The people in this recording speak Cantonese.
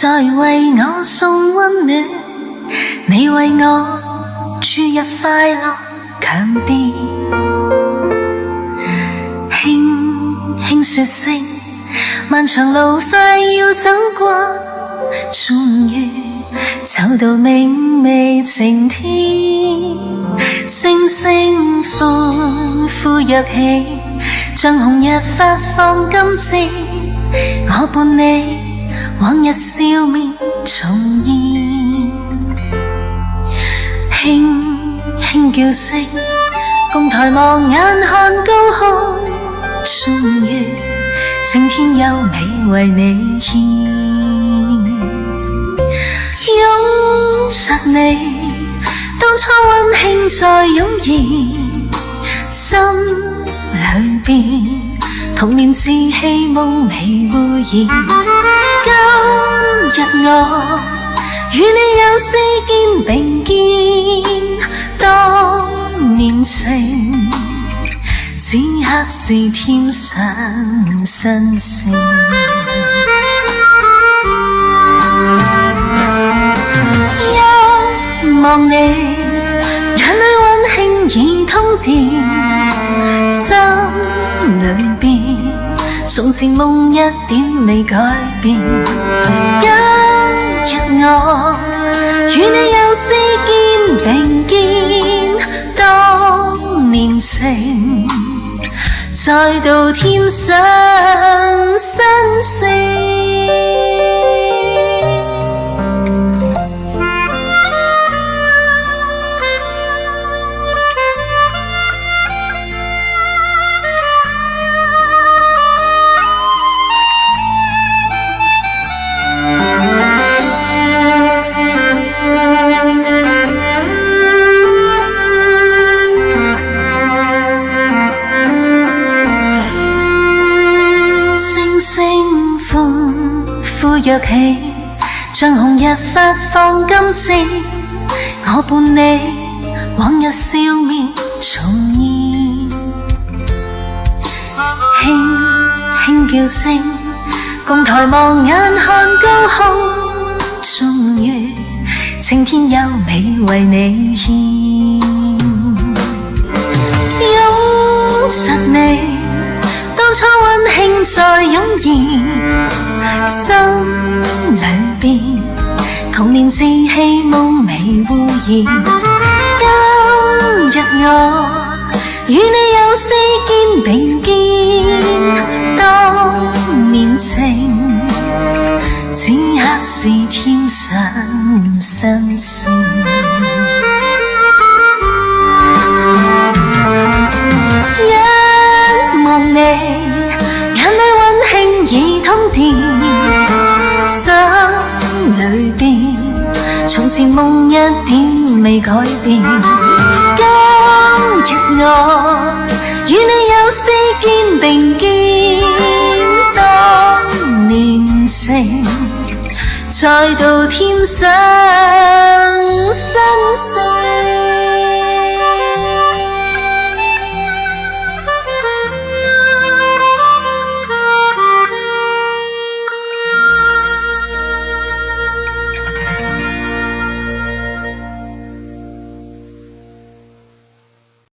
在為我送溫暖，你為我注入快樂強電，輕輕說聲，漫長路快要走過，終於走到明媚晴天，星星歡呼躍起，像紅日發放金箭，我伴你往日笑面重現，輕輕叫聲，共抬望眼看高空，終於晴天優美為你獻，擁着你，當初溫馨再湧現，心裏邊童年稚氣夢未污染。今日我與你有絲肩並肩，當年情此刻是添上新鮮。一望你，眼裏溫馨已通電，心裏邊從前夢一點未改變。今日我與你有絲肩並肩，當年情再度添上新鮮。星歡呼躍起，像紅日發放金箭，我伴你往日笑面重現，輕輕叫聲，共抬望眼看高空，終於晴天優美為你獻，擁着你，當初溫馨再湧現，心裏邊童年稚氣夢未污染。今日我與你有絲肩並肩，當年情此刻是添上新鮮。一望你，眼裏溫馨已通電，心裏邊從前夢一點未改變。今日我與你有絲肩並肩，當年情再度添上新鮮。